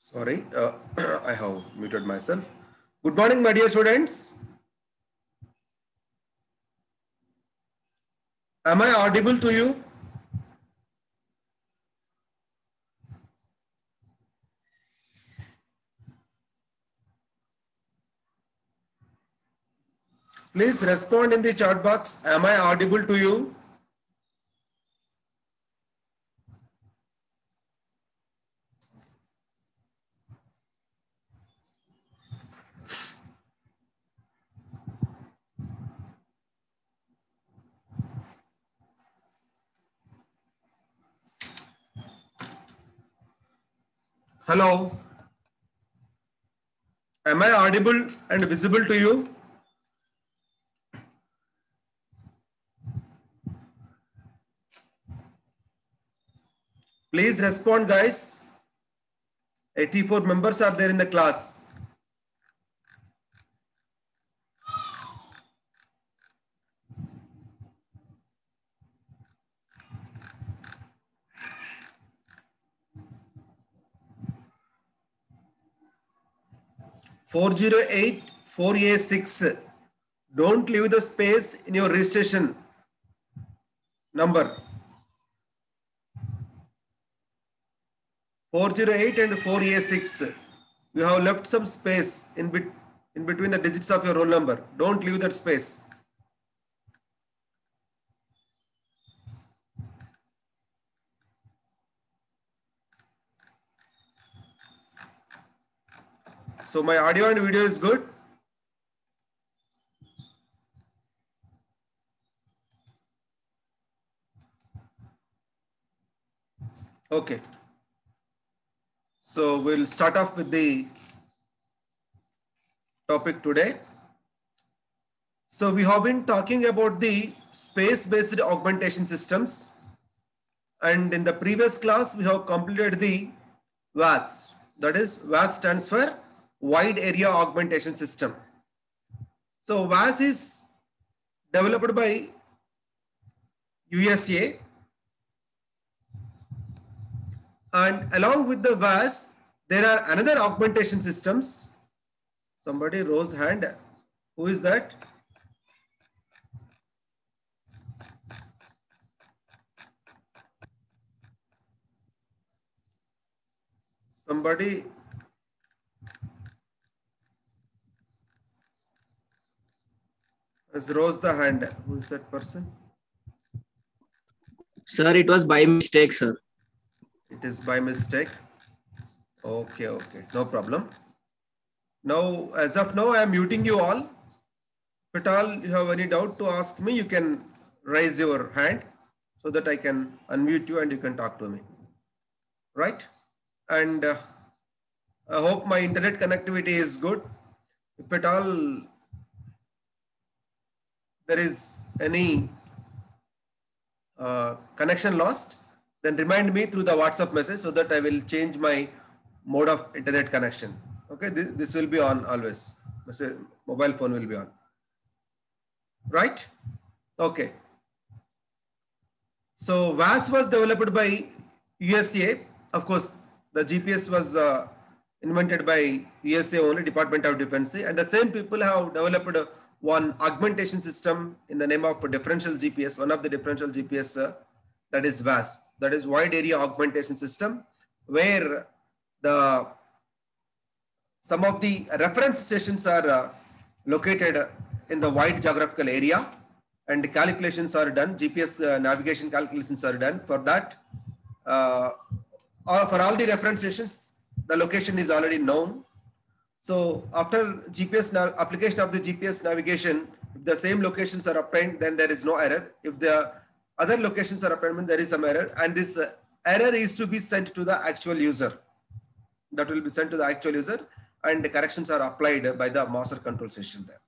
Sorry, I have muted myself. Good morning, my dear students. Am I audible to you? Please respond in the chat box. Am I audible to you? Hello. Am I audible and visible to you? Please respond, guys. 84 members are there in the class. (408 4A6). Don't leave the space in your registration number. 408 and 4A6. You have left some space in between the digits of your roll number. Don't leave that space. So my audio and video is good. Okay. So we'll start off with the topic today. So we have been talking about the space-based augmentation systems. And in the previous class, we have completed the WAS. That is, WAS stands for Wide Area Augmentation System. So WAS is developed by USA. And along with the WAS, there are another augmentation systems. Somebody rose hand. Who is that? Somebody has rose the hand. Who is that person? Sir, it was by mistake, sir. It is by mistake. Okay, okay, no problem. Now, as of now, I am muting you all. If at all you have any doubt to ask me, you can raise your hand so that I can unmute you and you can talk to me. Right? And I hope my internet connectivity is good. If at all there is any connection lost, then remind me through the WhatsApp message so that I will change my mode of internet connection. Okay, this will be on always. Mobile phone will be on. Right? Okay. So WAS was developed by USA. Of course, the GPS was invented by USA only, Department of Defense. And the same people have developed one augmentation system in the name of differential GPS, one of the differential GPS that is WAS, that is Wide Area Augmentation System, where some of the reference stations are located in the wide geographical area and calculations are done, GPS navigation calculations are done. For that, for all the reference stations, the location is already known. So after application of the GPS navigation, if the same locations are obtained, then there is no error. If the other locations are obtained, there is some error, and this error is to be sent to the actual user. That will be sent to the actual user, and the corrections are applied by the master control station there.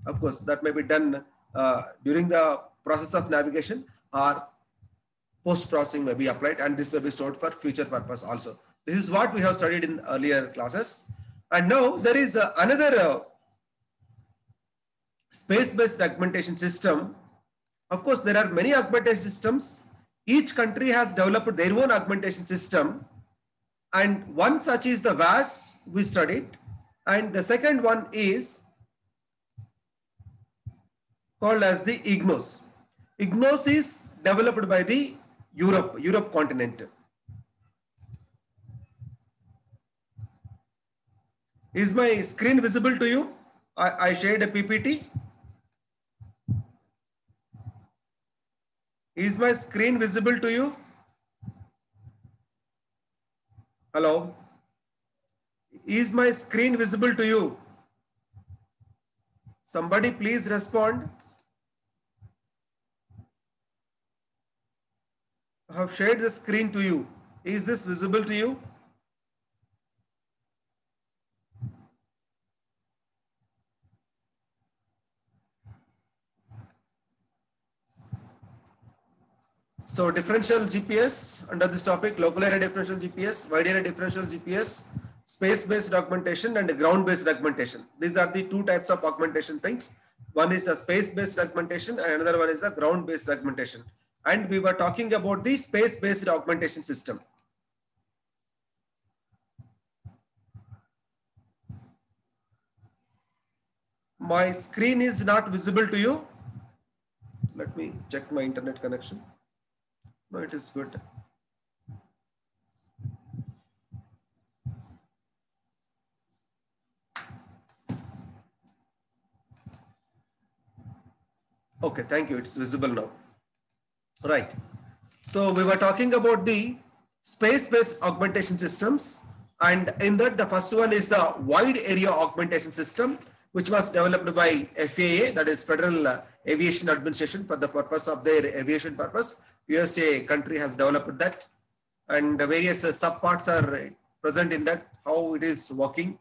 Of course, that may be done during the process of navigation, or post-processing may be applied, and this may be stored for future purpose also. This is what we have studied in earlier classes. And now there is another space-based augmentation system. Of course, there are many augmentation systems. Each country has developed their own augmentation system. And one such is the VAS we studied. And the second one is called as the IGNOS. IGNOS is developed by the Europe continent. Is my screen visible to you? I shared a PPT. Is my screen visible to you? Hello? Is my screen visible to you? Somebody please respond. I have shared the screen to you. Is this visible to you? So differential GPS under this topic, local area differential GPS, wide area differential GPS, space-based augmentation and ground-based augmentation. These are the two types of augmentation things. One is a space-based augmentation and another one is a ground-based augmentation. And we were talking about the space-based augmentation system. My screen is not visible to you. Let me check my internet connection. No, it is good. Okay, thank you. It's visible now. Right. So we were talking about the space-based augmentation systems. And in that, the first one is the wide area augmentation system, which was developed by FAA, that is Federal Aviation Administration, for the purpose of their aviation purpose. USA country has developed that, and various subparts are present in that, how it is working.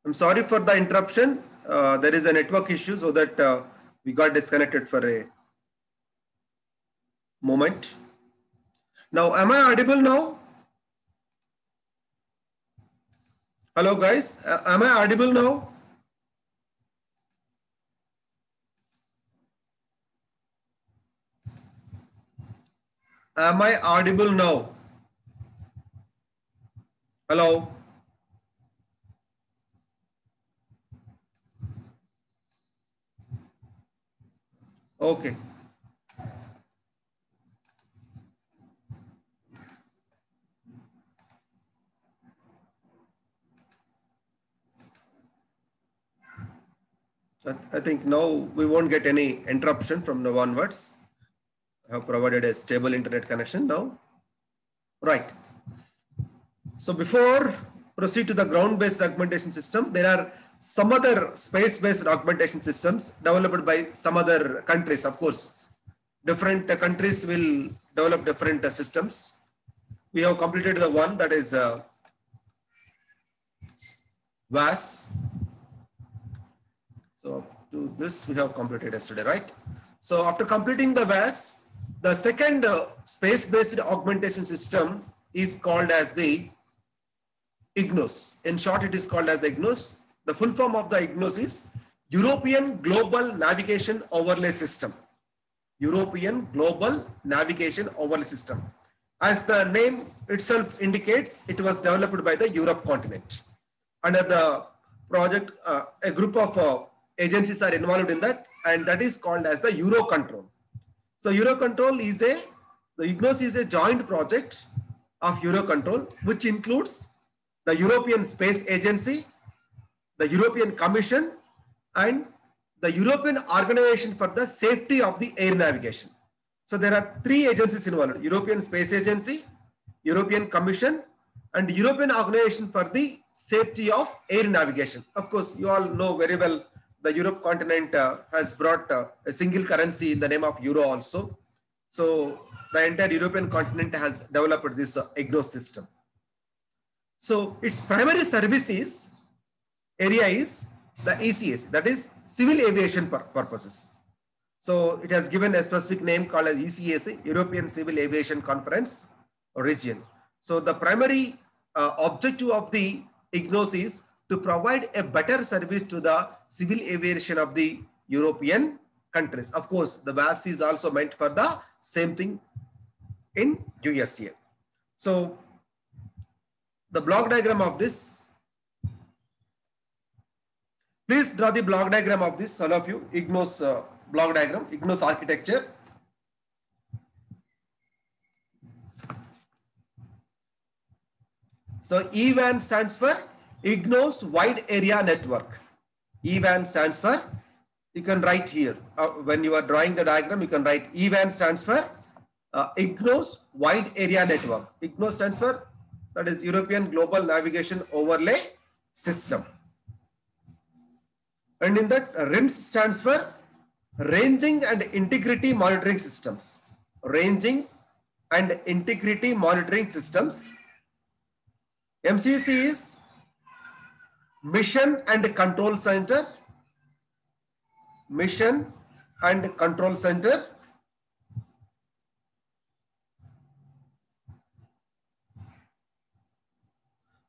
I'm sorry for the interruption. There is a network issue, so that we got disconnected for a moment. Now, am I audible now? Hello guys, am I audible now? Am I audible now? Hello? Okay. I think now we won't get any interruption from now onwards. I have provided a stable internet connection now. Right. So before proceed to the ground-based augmentation system, there are some other space-based augmentation systems developed by some other countries. Of course, different countries will develop different systems. We have completed the one, that is VAS. So to this we have completed yesterday, right? So after completing the VAS, the second space-based augmentation system is called as the IGNOS. In short, it is called as the IGNOS. The full form of the IGNOS is European Global Navigation Overlay System. European Global Navigation Overlay System. As the name itself indicates, it was developed by the Europe continent. Under the project, a group of agencies are involved in that, and that is called as the Eurocontrol. So Eurocontrol is the IGNOS is a joint project of Eurocontrol, which includes the European Space Agency, the European Commission, and the European Organization for the Safety of the Air Navigation. So there are three agencies involved: European Space Agency, European Commission, and European Organization for the Safety of Air Navigation. Of course, you all know very well the Europe continent has brought a single currency in the name of Euro also. So the entire European continent has developed this IGNOS system. So its primary services area is the ECAC, that is civil aviation purposes. So it has given a specific name called as ECAC, European Civil Aviation Conference or Region. So the primary objective of the IGNOS is to provide a better service to the civil aviation of the European countries. Of course, the VAS is also meant for the same thing in USA. So the block diagram of this, please draw the block diagram of this, all of you, IGNOS block diagram, IGNOS architecture. So EWAN stands for IGNOS Wide Area Network. EWAN stands for, you can write here, when you are drawing the diagram, you can write EWAN stands for IGNOS Wide Area Network. IGNOS stands for, that is European Global Navigation Overlay System. And in that, RIMS stands for Ranging and Integrity Monitoring Systems. Ranging and Integrity Monitoring Systems. MCC is Mission and Control Center. Mission and Control Center.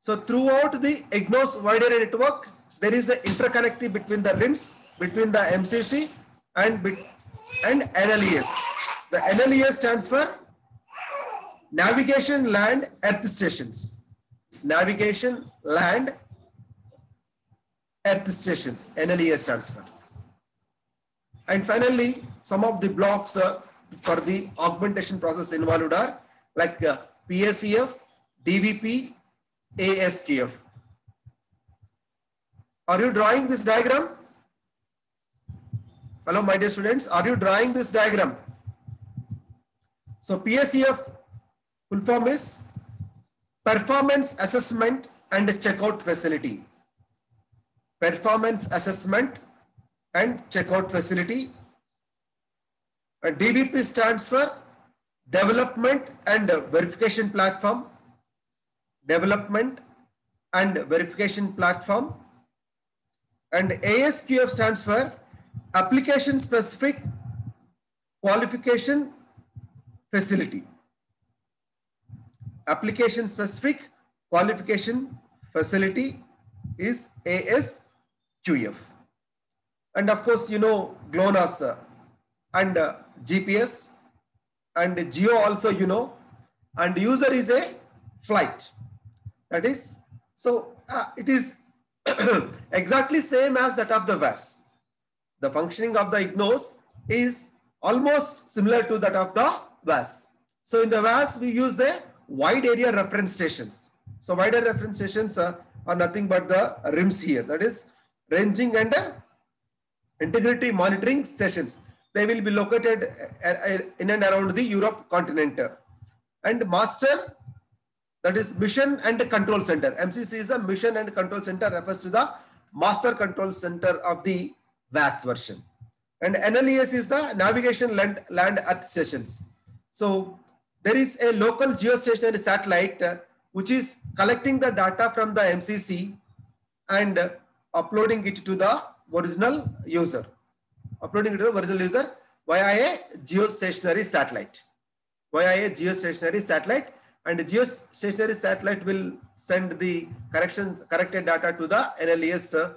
So throughout the IGNOS wide area network, there is an interconnectivity between the RIMS, between the MCC and NLES. The NLES stands for Navigation Land Earth Stations. Navigation Land Earth Stations, NLES stands for. And finally, some of the blocks for the augmentation process involved are like PACF, DVP, ASKF. Are you drawing this diagram? Hello, my dear students, are you drawing this diagram? So PACF full form is Performance Assessment and Checkout Facility. Performance Assessment and Checkout Facility. And DVP stands for Development and Verification Platform. Development and Verification Platform. And ASQF stands for Application Specific Qualification Facility. Application Specific Qualification Facility is ASQF. And of course, you know GLONASS and GPS and Geo also, you know, and user is a flight. That is, so it is exactly same as that of the VAS. The functioning of the IGNOS is almost similar to that of the VAS. So in the VAS, we use the wide area reference stations. So wide area reference stations are nothing but the RIMS here. That is Ranging and Integrity Monitoring Stations. They will be located in and around the Europe continent. And master, that is Mission and Control Center. MCC is a Mission and Control Center, refers to the Master Control Center of the VAS version. And NLES is the Navigation Land Earth Stations. So there is a local geostationary satellite which is collecting the data from the MCC and uploading it to the original user. Uploading it to the original user via a geostationary satellite. Via a geostationary satellite. And the geostationary satellite will send the corrected data to the NLES,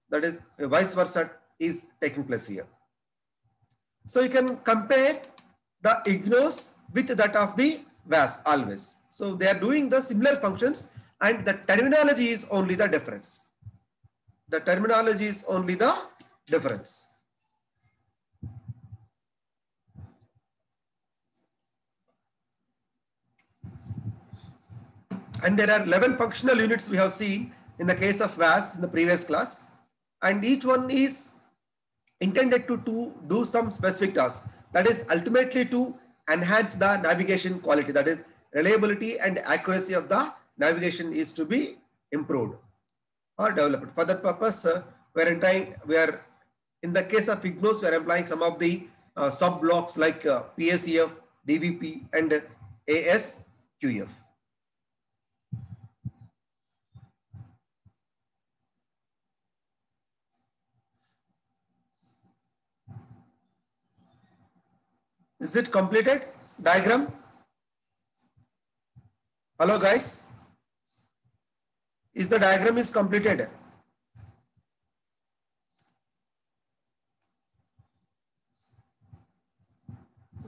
that is vice versa is taking place here. So you can compare the IGNOS with that of the VAS always. So they are doing the similar functions and the terminology is only the difference. The terminology is only the difference. And there are 11 functional units we have seen in the case of VAS in the previous class. And each one is intended to do some specific tasks. That is ultimately to enhance the navigation quality. That is reliability and accuracy of the navigation is to be improved or developed. For that purpose, we are in the case of IGNOS, we are employing some of the sub blocks like PACF, DVP and ASQF. Is it completed? Diagram? Hello guys. Is the diagram is completed?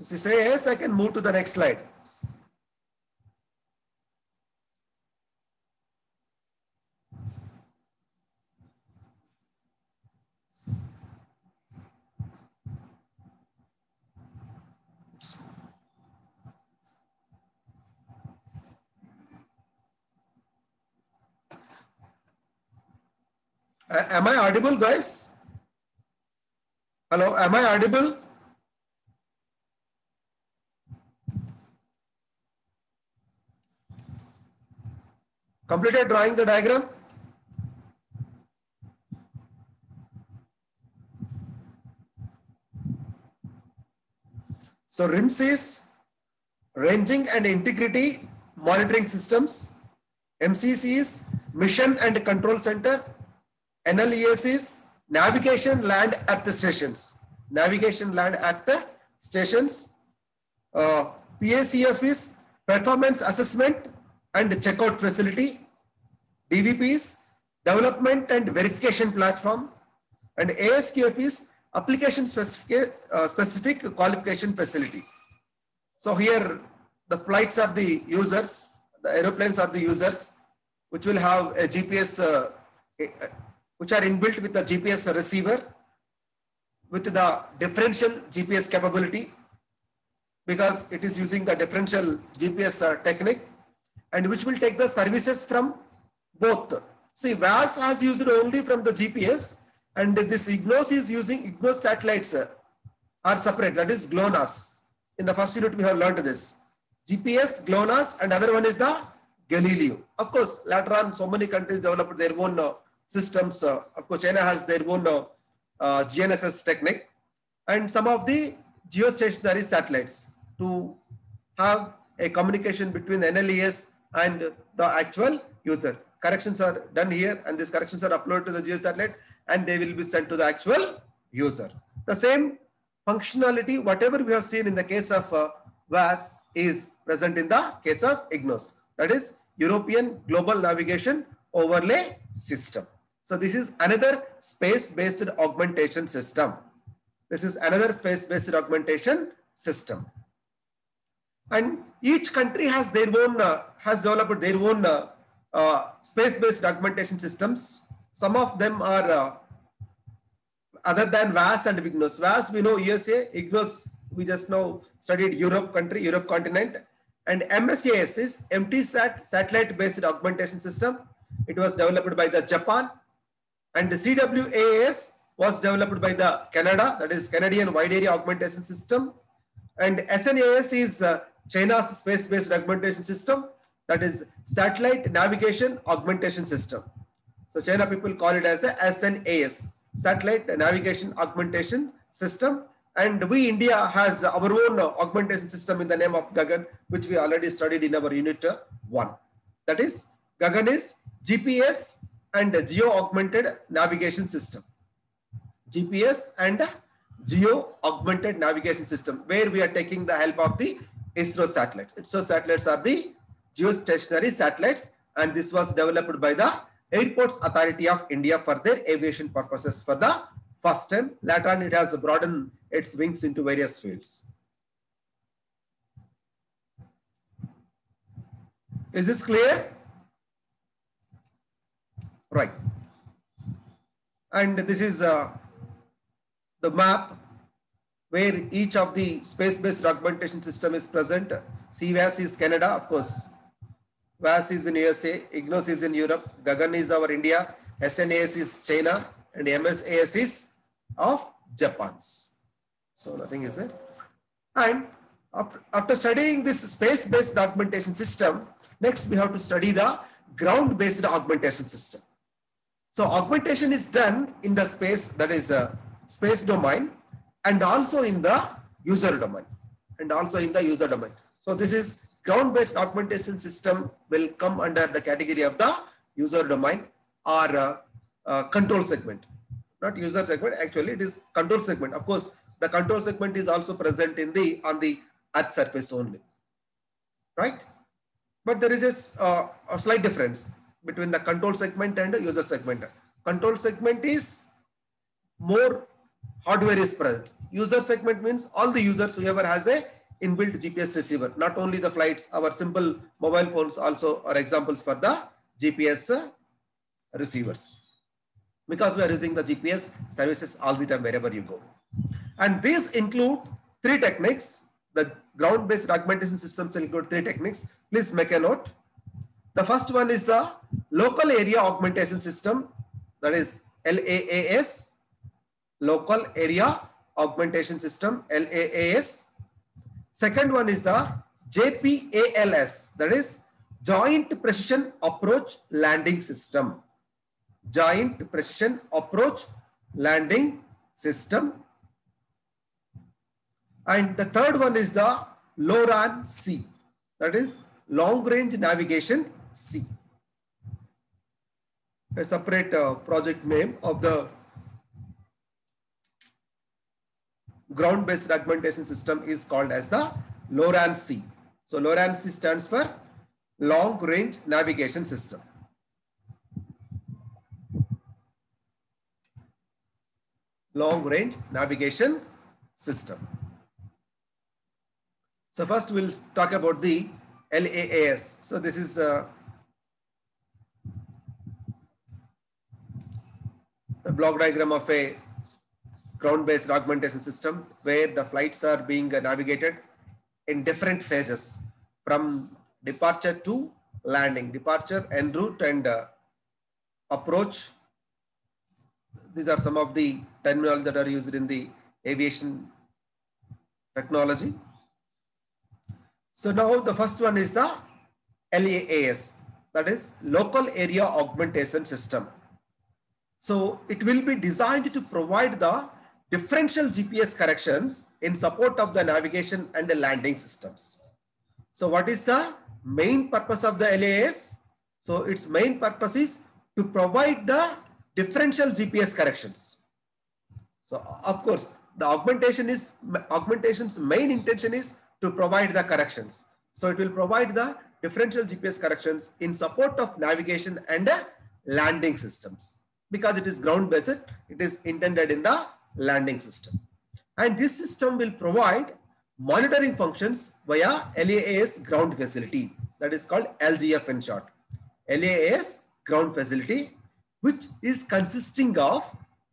If you say yes, I can move to the next slide. Am I audible, guys? Hello, am I audible? Completed drawing the diagram? So RIMS is Ranging and Integrity Monitoring Systems. MCC is Mission and Control Center. NLES is Navigation Land at the Stations. Navigation Land at the Stations. PACF is Performance Assessment and Checkout Facility. DVP is Development and Verification Platform. And ASQF is Application Specific Qualification Facility. So here the flights are the users, the aeroplanes are the users, which will have a GPS, which are inbuilt with the GPS receiver with the differential GPS capability, because it is using the differential GPS technique, and which will take the services from both. See, VAS has used only from the GPS, and this IGNOS is using IGNOS satellites are separate, that is GLONASS. In the first unit we have learned this. GPS, GLONASS, and other one is the Galileo. Of course, later on so many countries developed their own systems. Of course, China has their own GNSS technique, and some of the geostationary satellites to have a communication between NLES and the actual user. Corrections are done here, and these corrections are uploaded to the geosatellite, and they will be sent to the actual user. The same functionality, whatever we have seen in the case of VAS, is present in the case of IGNOS. That is European Global Navigation Overlay System. So this is another space-based augmentation system. This is another space-based augmentation system. And each country has their own, has developed their own space-based augmentation systems. Some of them are other than VAS and IGNOS. VAS, we know USA, IGNOS, we just now studied Europe country, Europe continent. And MSAS is MTSAT, satellite-based augmentation system. It was developed by the Japan. And the CWAS was developed by the Canada, that is Canadian Wide Area Augmentation System. And SNAS is China's space-based augmentation system, that is Satellite Navigation Augmentation System. So China people call it as a SNAS, Satellite Navigation Augmentation System. And we, India, has our own augmentation system in the name of Gagan, which we already studied in our unit 1. That is, Gagan is GPS and Geo Augmented Navigation System. GPS and Geo Augmented Navigation System, where we are taking the help of the ISRO satellites. ISRO satellites are the geostationary satellites, and this was developed by the Airports Authority of India for their aviation purposes for the first time. Later on, it has broadened its wings into various fields. Is this clear? Right. And this is the map where each of the space-based augmentation system is present. CVAS is Canada, of course. VAS is in USA, IGNOS is in Europe, Gagan is our India, SNAS is China, and MSAS is of Japan's. So nothing is there. And after studying this space-based augmentation system, next we have to study the ground-based augmentation system. So augmentation is done in the space, that is a space domain, and also in the user domain, So this is ground-based augmentation system will come under the category of the user domain or control segment. Not user segment, actually it is control segment. Of course, the control segment is also present in on the Earth surface only, right? But there is a slight difference between the control segment and the user segment. Control segment is more hardware is present. User segment means all the users, whoever has a inbuilt GPS receiver, not only the flights, our simple mobile phones also are examples for the GPS receivers, because we are using the GPS services all the time wherever you go. And these include three techniques. The ground-based augmentation systems include three techniques. Please make a note. The first one is the local area augmentation system, that is LAAS, local area augmentation system, LAAS. Second one is the JPALS, that is joint precision approach landing system. Joint precision approach landing system. And the third one is the LORAN-C, that is long range navigation C. A separate project name of the ground-based augmentation system is called as the LORAN-C. So LORAN-C stands for long range navigation system. Long range navigation system. So first we'll talk about the LAAS. So this is a block diagram of a ground-based augmentation system where the flights are being navigated in different phases, from departure to landing, departure, en route, and approach. These are some of the terminology that are used in the aviation technology. So now the first one is the LAAS, that is local area augmentation system. So it will be designed to provide the differential GPS corrections in support of the navigation and the landing systems. So what is the main purpose of the LAAS? So its main purpose is to provide the differential GPS corrections. So of course, the augmentation's main intention is to provide the corrections. So it will provide the differential GPS corrections in support of navigation and landing systems. Because it is ground-based, it is intended in the landing system. And this system will provide monitoring functions via LAAS ground facility, that is called LGF in short. LAAS ground facility, which is consisting of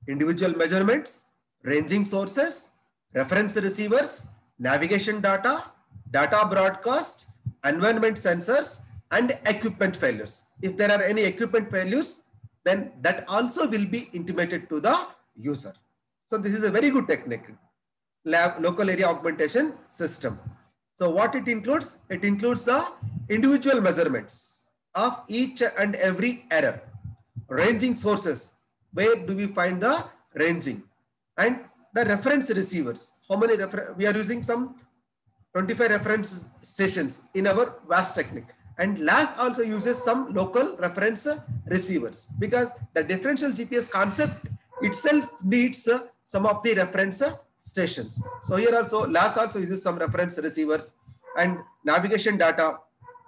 individual measurements, ranging sources, reference receivers, navigation data, data broadcast, environment sensors, and equipment failures. If there are any equipment failures, then that also will be intimated to the user. So this is a very good technique, local area augmentation system. So what it includes? It includes the individual measurements of each and every error, ranging sources, where do we find the ranging, and the reference receivers. How many we are using some 25 reference stations in our VAST technique. And LAAS also uses some local reference receivers, because the differential GPS concept itself needs some of the reference stations. So here also LAAS also uses some reference receivers and navigation data,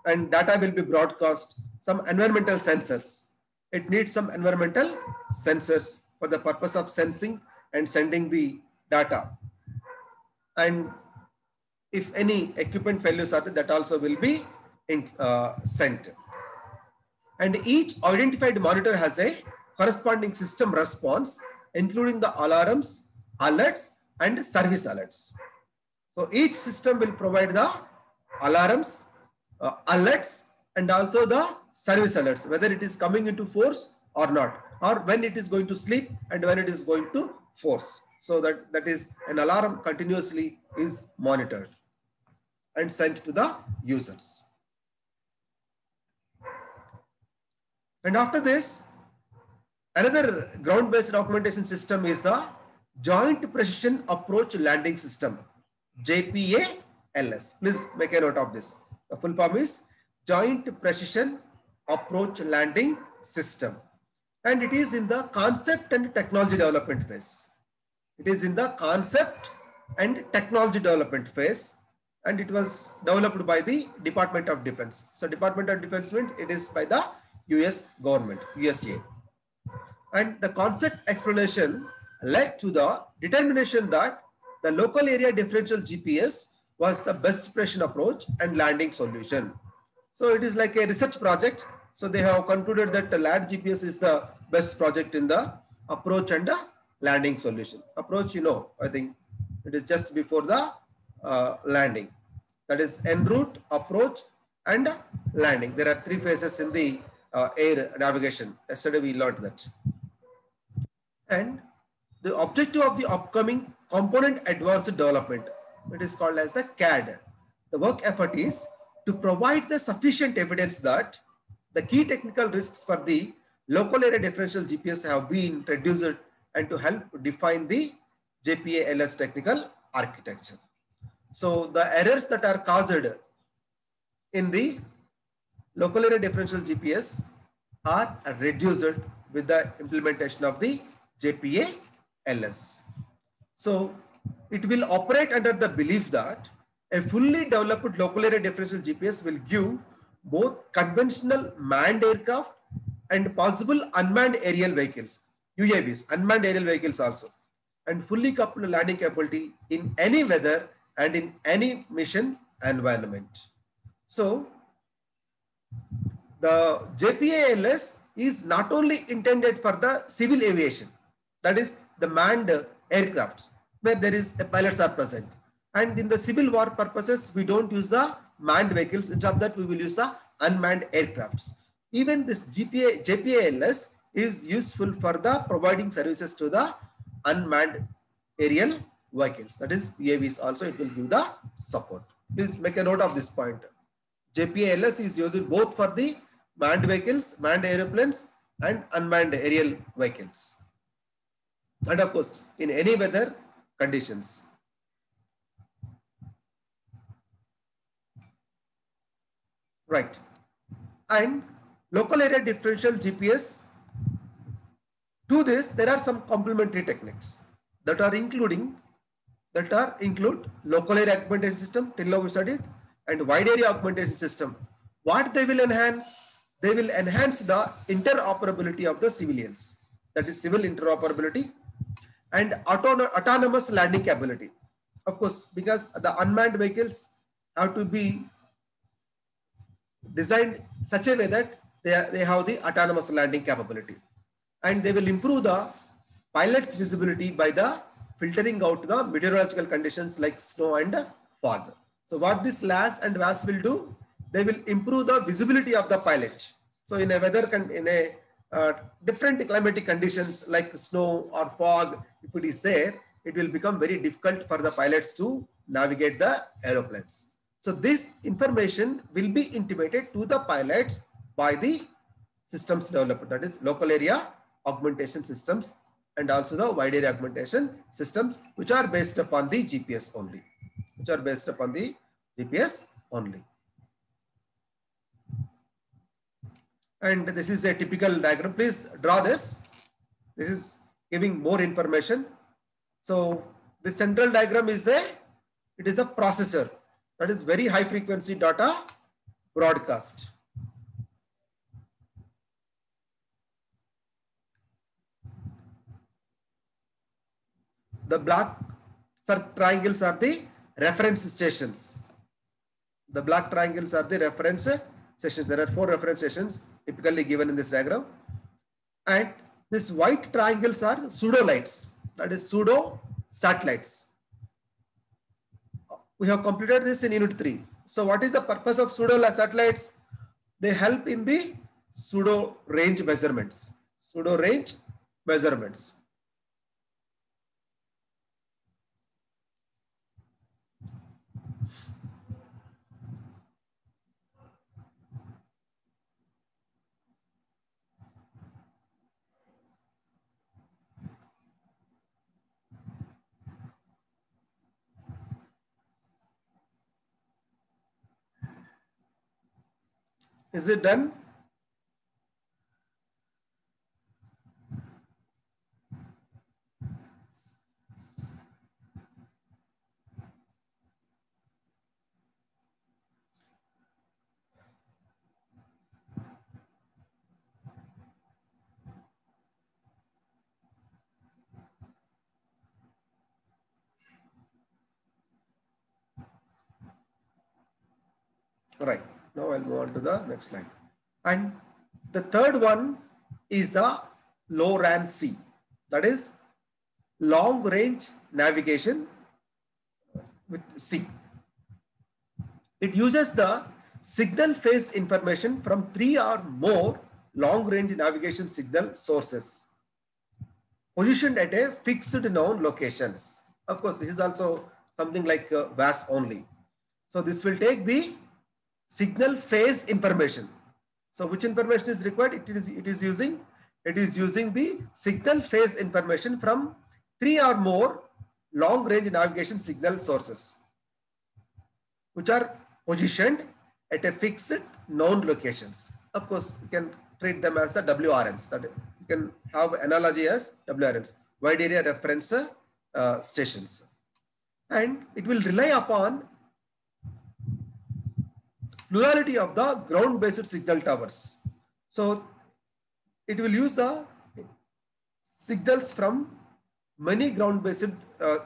and data will be broadcast, some environmental sensors. It needs some environmental sensors for the purpose of sensing and sending the data. And if any equipment failures are there, that also will be sent. And each identified monitor has a corresponding system response, including the alarms, alerts, and service alerts. So each system will provide the alarms, alerts, and also the service alerts, whether it is coming into force or not, or when it is going to sleep and when it is going to force. So that is an alarm continuously is monitored and sent to the users. And after this, another ground-based augmentation system is the Joint Precision Approach Landing System, JPALS. Please make a note of this. The full form is Joint Precision Approach Landing System. And it is in the concept and technology development phase. It is in the concept and technology development phase. And it was developed by the Department of Defense. So Department of Defense means it is by the US government, USA. And the concept explanation led to the determination that the local area differential GPS was the best precision approach and landing solution. So it is like a research project. So they have concluded that the LAD GPS is the best project in the approach and the landing solution. Approach, you know, I think it is just before the landing. That is en route, approach, and landing. There are three phases in the air navigation. Yesterday we learned that. And the objective of the upcoming component advanced development, it is called as the CAD. The work effort is to provide the sufficient evidence that the key technical risks for the local area differential GPS have been reduced and to help define the JPA-LS technical architecture. So the errors that are caused in the local area differential GPS are reduced with the implementation of the JPA-LS. So it will operate under the belief that a fully developed local area differential GPS will give both conventional manned aircraft and possible unmanned aerial vehicles, UAVs, unmanned aerial vehicles also, and fully coupled landing capability in any weather and in any mission environment. So the JPA-LS is not only intended for the civil aviation, that is the manned aircrafts where there is a pilots are present, and in the civil war purposes we don't use the manned vehicles. Instead of that we will use the unmanned aircrafts. Even this JPA-LS is useful for the providing services to the unmanned aerial vehicles, that is UAVs also. It will give the support. Please make a note of this point. JPA-LS is used both for the manned vehicles, manned aeroplanes, and unmanned aerial vehicles, and of course in any weather conditions. Right. And local area differential GPS, to this there are some complementary techniques that include local area augmentation system, till now we studied, and wide area augmentation system. What they will enhance? They will enhance the interoperability of the civilians, that is civil interoperability, and autonomous landing capability. Of course, because the unmanned vehicles have to be designed such a way that they have the autonomous landing capability, and they will improve the pilot's visibility by the filtering out the meteorological conditions like snow and fog. So what this LAS and WAS will do, they will improve the visibility of the pilot. So in a weather, different climatic conditions like snow or fog, if it is there, it will become very difficult for the pilots to navigate the aeroplanes. So this information will be intimated to the pilots by the systems developer, that is local area augmentation systems, and also the wide area augmentation systems, which are based upon the GPS only, And this is a typical diagram. Please draw this. This is giving more information. So the central diagram is it is the processor, that is very high frequency data broadcast. The black triangles are the reference stations. The black triangles are the reference stations. There are 4 reference stations typically given in this diagram. And these white triangles are pseudo lights, that is pseudo satellites. We have completed this in unit 3. So what is the purpose of pseudo satellites? They help in the pseudo range measurements. Is it done? Right. Now I'll move on to the next slide. And the third one is the LORAN-C. That is long range navigation with C. It uses the signal phase information from 3 or more long range navigation signal sources positioned at a fixed known locations. Of course, this is also something like VAS only. So this will take the signal phase information. So which information is required? It is using the signal phase information from 3 or more long range navigation signal sources, which are positioned at a fixed known locations. Of course, you can treat them as the WRMs. That you can have analogy as WRMs, wide area reference stations, and it will rely upon plurality of the ground-based signal towers. So it will use the signals from many ground-based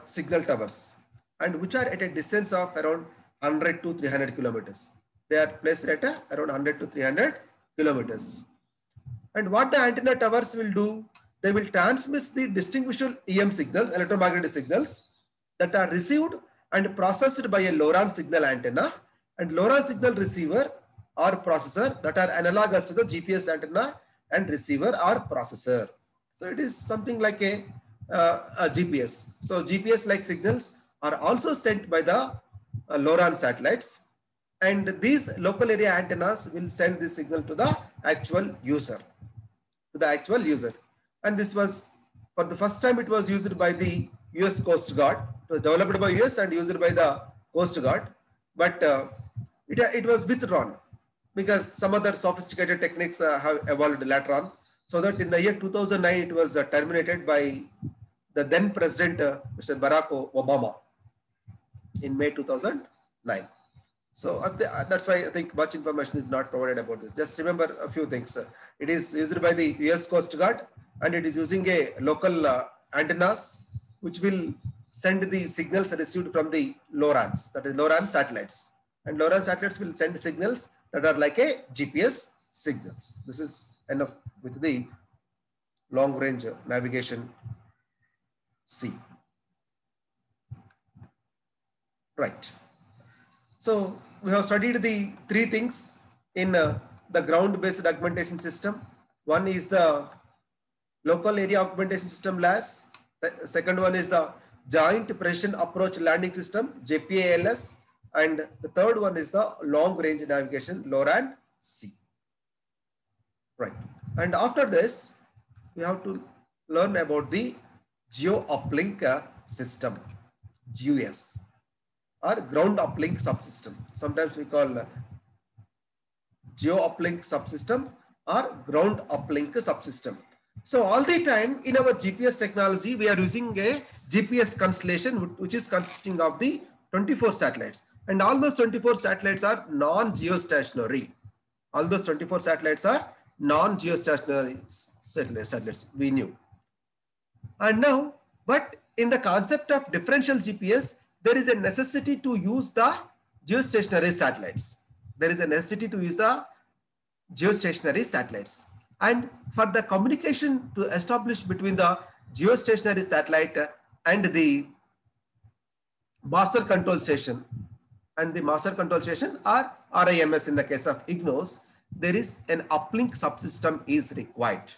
signal towers, and which are at a distance of around 100 to 300 kilometers. They are placed at around 100 to 300 kilometers. And what the antenna towers will do, they will transmit the distinguishable EM signals, electromagnetic signals, that are received and processed by a LORAN signal antenna and LORAN signal receiver or processor that are analogous to the GPS antenna and receiver or processor. So it is something like a GPS. So GPS like signals are also sent by the LORAN satellites, and these local area antennas will send this signal to the actual user. And this was, for the first time, it was used by the US Coast Guard. It was developed by US and used by the Coast Guard, but it was withdrawn because some other sophisticated techniques have evolved later on. So that in the year 2009, it was terminated by the then President Mr. Barack Obama in May 2009. So that's why I think much information is not provided about this. Just remember a few things. It is used by the US Coast Guard, and it is using a local antennas which will send the signals received from the LORANs, that is LORAN satellites. And LORAN satellites will send signals that are like a GPS signals. This is enough with the long range navigation C. Right. So we have studied the three things in the ground-based augmentation system. One is the local area augmentation system LAS. The second one is the joint precision approach landing system JPALS, and the third one is the long range navigation LORAN-C. Right. And after this, we have to learn about the geo uplink system, GUS, or ground uplink subsystem. Sometimes we call geo uplink subsystem or ground uplink subsystem. So all the time in our GPS technology, we are using a GPS constellation which is consisting of the 24 satellites, and all those 24 satellites are non-geostationary. All those 24 satellites are non-geostationary satellites, we knew. And now, but in the concept of differential GPS, there is a necessity to use the geostationary satellites. And for the communication to establish between the geostationary satellite and the master control station or RIMS in the case of IGNOS, there is an uplink subsystem is required.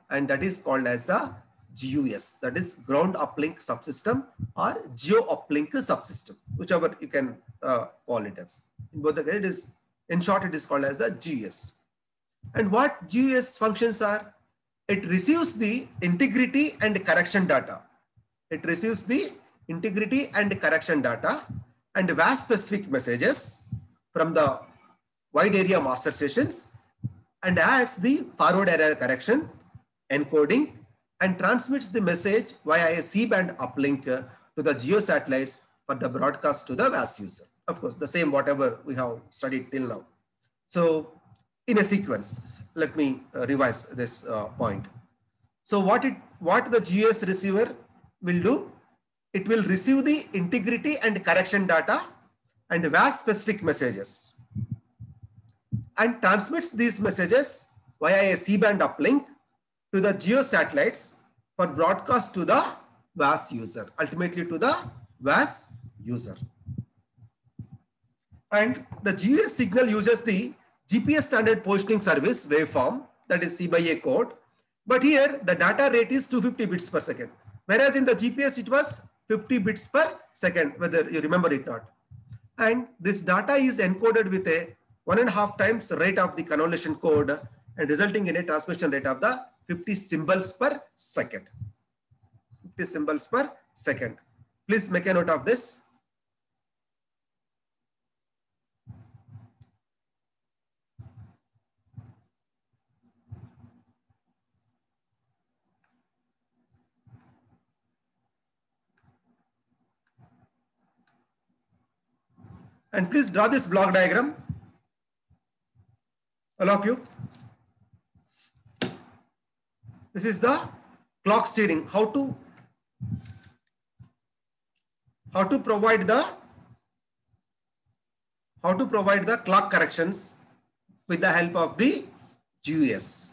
And that is called as the GUS, that is ground uplink subsystem or geo uplink subsystem, whichever you can call it as. In both the cases, it is, in short, it is called as the GUS. And what GUS functions are? It receives the integrity and correction data. And VAS specific messages from the wide area master stations and adds the forward error correction, encoding, and transmits the message via a C-band uplink to the geo satellites for the broadcast to the VAS user. Of course, the same whatever we have studied till now. So in a sequence, let me revise this point. So what the GUS receiver will do, it will receive the integrity and correction data and VAS specific messages and transmits these messages via a C-band uplink to the geo satellites for broadcast to the VAS user, ultimately to the VAS user. And the GUS signal uses the GPS standard positioning service waveform, that is C by A code. But here the data rate is 250 bits per second. Whereas in the GPS it was 50 bits per second, whether you remember it or not. And this data is encoded with a 1.5 times rate of the convolution code and resulting in a transmission rate of the 50 symbols per second. 50 symbols per second. Please make a note of this. And please draw this block diagram, all of you. This is the clock steering, how to provide the clock corrections with the help of the GUS.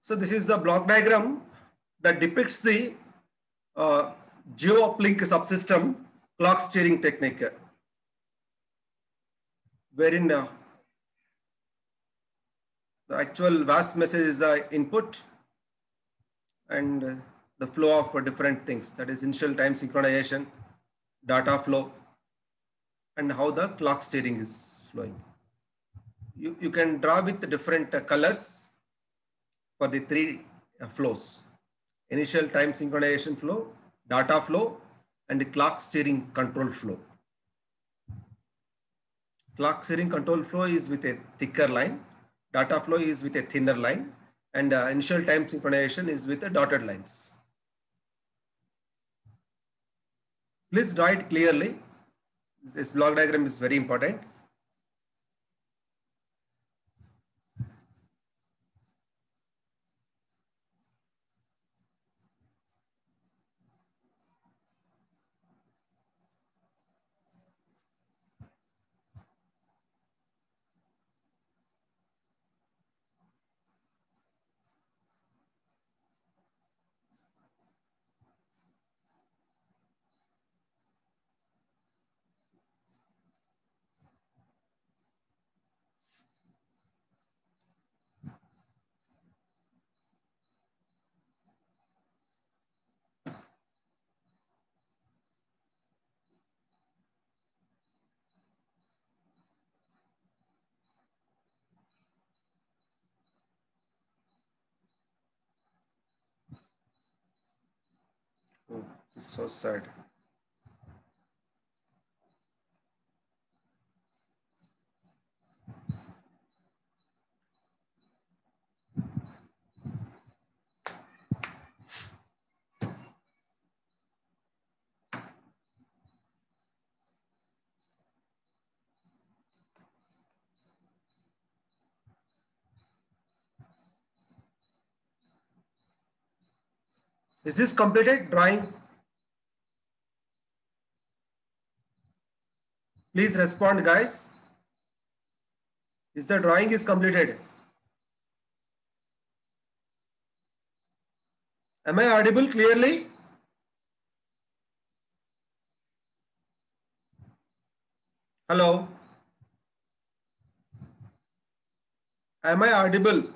So this is the block diagram that depicts the geo-uplink subsystem clock steering technique, wherein the actual VAS message is the input and the flow of different things, that is initial time synchronization, data flow, and how the clock steering is flowing. You can draw with the different colors for the three flows: initial time synchronization flow, data flow, and the clock steering control flow. Clock steering control flow is with a thicker line, data flow is with a thinner line, and initial time synchronization is with the dotted lines. Please draw it clearly. This block diagram is very important. Oh, it's so sad. Is this completed drawing? Please respond, guys. Is the drawing is completed? Am I audible clearly? Hello? Am I audible?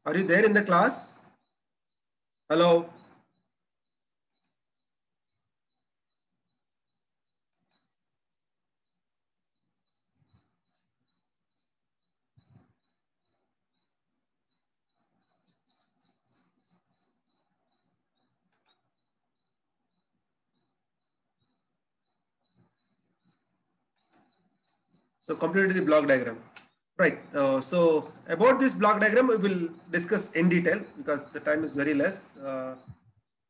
Are you there in the class? Hello? So completed the block diagram. Right. So about this block diagram, we will discuss in detail because the time is very less.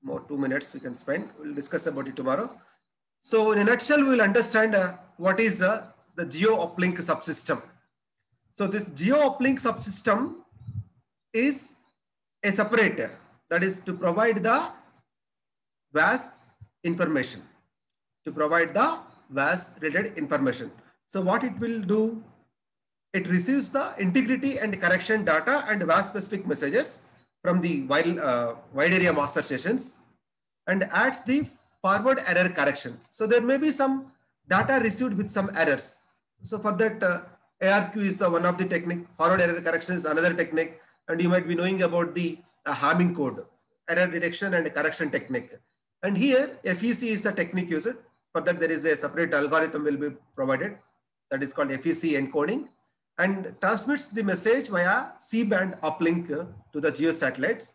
More 2 minutes we can spend. We'll discuss about it tomorrow. So in a nutshell, we will understand what is the geo-uplink subsystem. So this geo-uplink subsystem is a separator that is to provide the VAS information, to provide the VAS related information. So what it will do, it receives the integrity and correction data and VAS specific messages from the wide area master stations and adds the forward error correction. So there may be some data received with some errors. So for that ARQ is the one of the technique, forward error correction is another technique, and you might be knowing about the Hamming code, error detection and correction technique. And here FEC is the technique used. For that there is a separate algorithm will be provided that is called FEC encoding, and transmits the message via C-band uplink to the geo satellites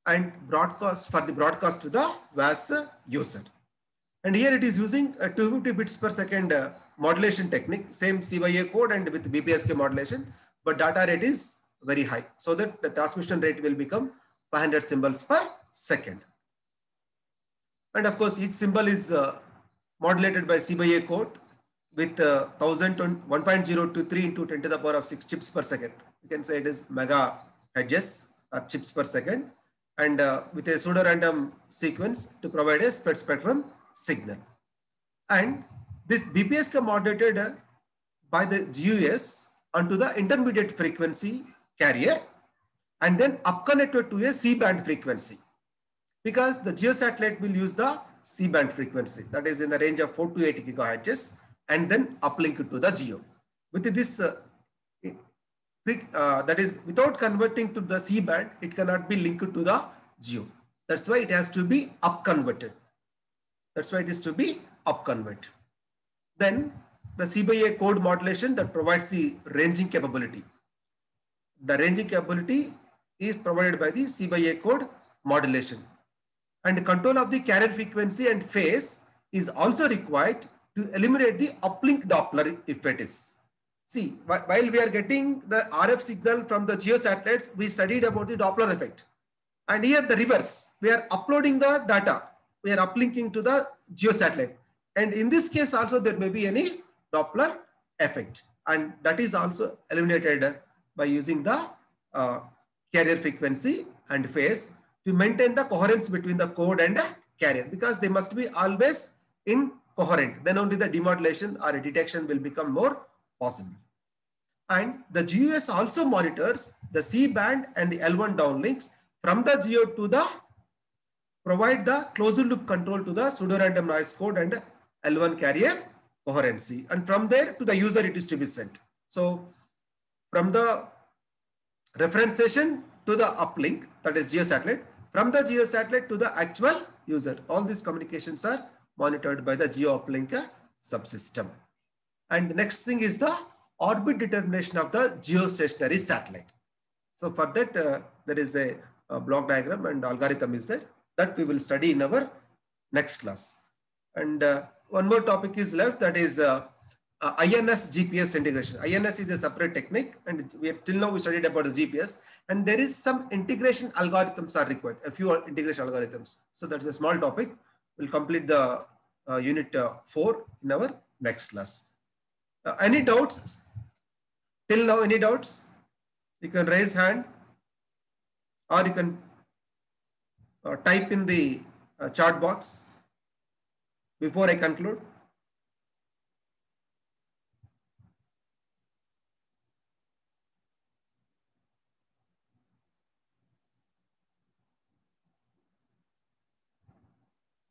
and broadcast for the broadcast to the VAS user. And here it is using a 250 bits per second modulation technique, same CYA code and with BPSK modulation, but data rate is very high, so that the transmission rate will become 500 symbols per second. And of course, each symbol is modulated by CYA code with 1.023 into 10 to the power of 6 chips per second. You can say it is mega hertz or chips per second, and with a pseudo random sequence to provide a spread spectrum signal. And this BPSK modulated by the GUS onto the intermediate frequency carrier and then upconnected to a C-band frequency, because the geosatellite will use the C-band frequency that is in the range of 4 to 8 gigahertz, and then uplink it to the GEO. With this, that is without converting to the C-band, it cannot be linked to the GEO. That's why it has to be upconverted. That's why it is to be upconverted. Then the C/A code modulation that provides the ranging capability. The ranging capability is provided by the C/A code modulation. And control of the carrier frequency and phase is also required to eliminate the uplink Doppler if it is. See, while we are getting the RF signal from the geosatellites, we studied about the Doppler effect. And here the reverse, we are uploading the data. We are uplinking to the geosatellite. And in this case also there may be any Doppler effect. And that is also eliminated by using the carrier frequency and phase to maintain the coherence between the code and the carrier, because they must be always in coherent. Then only the demodulation or detection will become more possible. And the GUS also monitors the C-band and the L1 downlinks from the GEO to the provide the closed loop control to the pseudo-random noise code and L1 carrier coherency. And from there to the user it is to be sent. So from the reference session to the uplink, that is geosatellite, from the geosatellite to the actual user, all these communications are monitored by the geo uplink subsystem. And the next thing is the orbit determination of the geostationary satellite. So for that, there is a block diagram and algorithm is there that we will study in our next class. And one more topic is left, that is INS GPS integration. INS is a separate technique, and we have till now we studied about the GPS, and there is some integration algorithms are required, a few integration algorithms. So that's a small topic. We'll complete the unit 4 in our next class. Any doubts till now? Any doubts? You can raise hand, or you can type in the chat box before I conclude.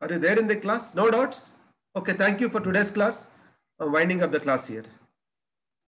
Are you there in the class? No doubts? Okay, thank you for today's class. I'm winding up the class here.